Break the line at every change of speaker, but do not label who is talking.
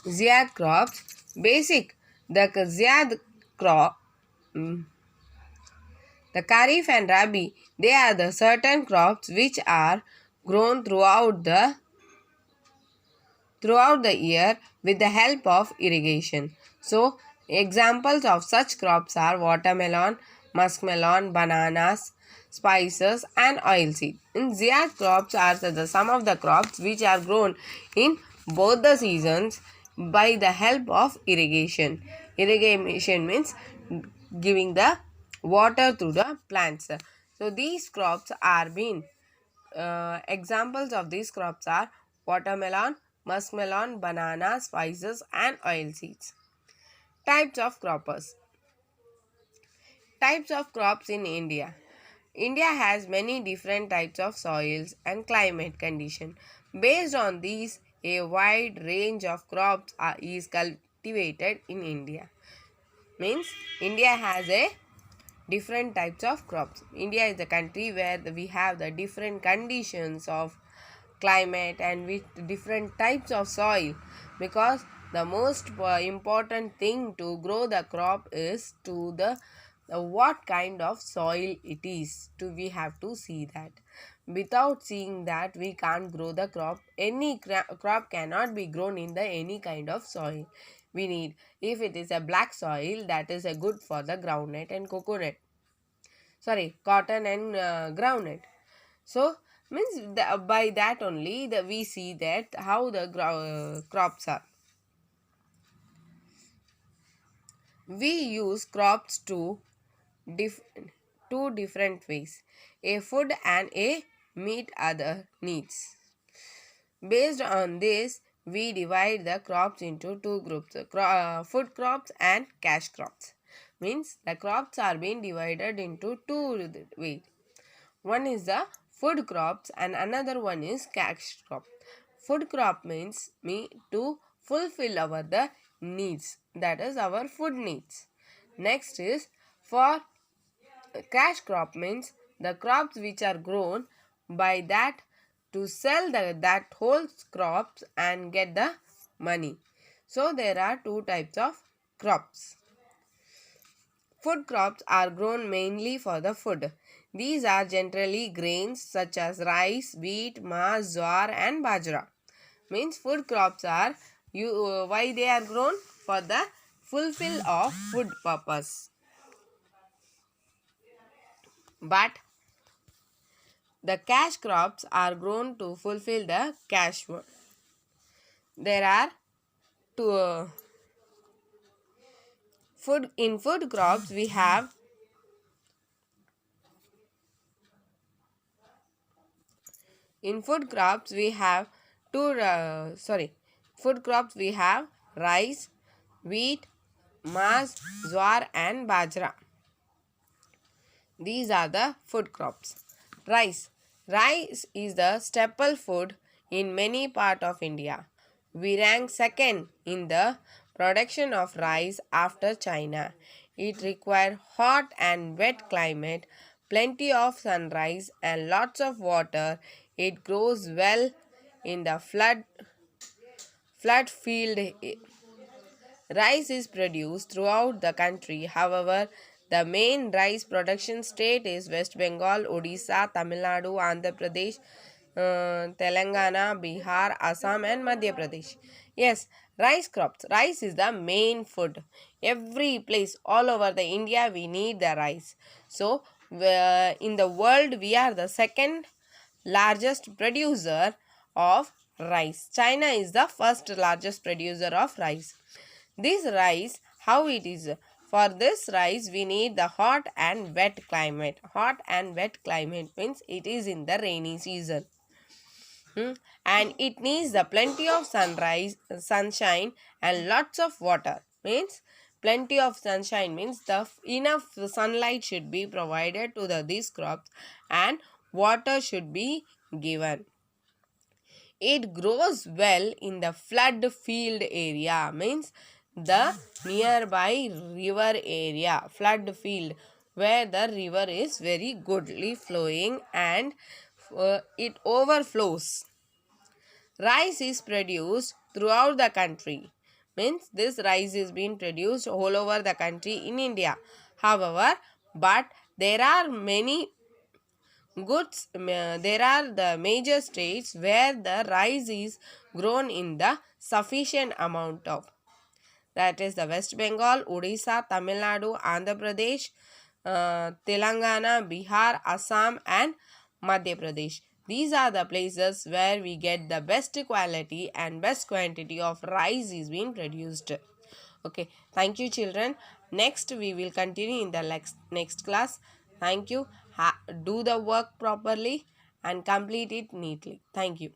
Zyad crops. Basic. The Zyad crop, the Kharif and Rabi, they are the certain crops which are grown throughout the year with the help of irrigation. So, examples of such crops are watermelon, muskmelon, bananas, spices, and oilseed. In Zyad crops are some of the crops which are grown in both the seasons by the help of irrigation. Irrigation means giving the water to the plants. So these crops are being examples of these crops are watermelon, muskmelon, banana, spices, and oilseeds. Types of croppers. Types of crops in India. India has many different types of soils and climate condition. Based on these, a wide range of crops is cultivated in India. Means India has a different types of crops. India is the country where we have the different conditions of climate and with different types of soil, because the most important thing to grow the crop is to the what kind of soil it is. To we have to see that. Without seeing that, we can't grow the crop. Any crop cannot be grown in the any kind of soil. We need, if it is a black soil, that is a good for the groundnut and coconut, sorry, cotton and groundnut. So means by that only we see that how the crops are. We use crops dif- two different ways: a food and a meet other needs. Based on this, we divide the crops into two groups: food crops and cash crops. Means the crops are being divided into two ways. One is the food crops and another one is cash crop. Food crop means to fulfill our the needs, that is our food needs. Next is for cash crop means the crops which are grown by that to sell that whole crops and get the money. So there are two types of crops. Food crops are grown mainly for the food. These are generally grains such as rice, wheat, maize, jowar and bajra. Means food crops are why they are grown? For the fulfill of food purpose. But the cash crops are grown to fulfill the cash one. There are two food crops we have in food crops we have food crops we have rice, wheat, maize, jowar and bajra. These are the food crops. Rice. Rice is the staple food in many parts of India. We rank second in the production of rice after China. It requires hot and wet climate, plenty of sunrise and lots of water. It grows well in the flood field. Rice is produced throughout the country. However, the main rice production state is West Bengal, Odisha, Tamil Nadu, Andhra Pradesh, Telangana, Bihar, Assam and Madhya Pradesh. Yes, rice crops. Rice is the main food. Every place all over the India we need the rice. So, in the world we are the second largest producer of rice. China is the first largest producer of rice. This rice, how it is? For this rice, we need the hot and wet climate. Hot and wet climate means it is in the rainy season. And it needs the plenty of sunshine and lots of water. Means plenty of sunshine means the enough sunlight should be provided to these crops and water should be given. It grows well in the flood field area, means the nearby river area, flood field, where the river is very goodly flowing and it overflows. Rice is produced throughout the country. Means this rice is being produced all over the country in India. However, but there are many there are the major states where the rice is grown in the sufficient amount of, that is the West Bengal, Odisha, Tamil Nadu, Andhra Pradesh, Telangana, Bihar, Assam, and Madhya Pradesh. These are the places where we get the best quality and best quantity of rice is being produced. Okay, thank you, children. Next, we will continue in the next class. Thank you. Do the work properly and complete it neatly. Thank you.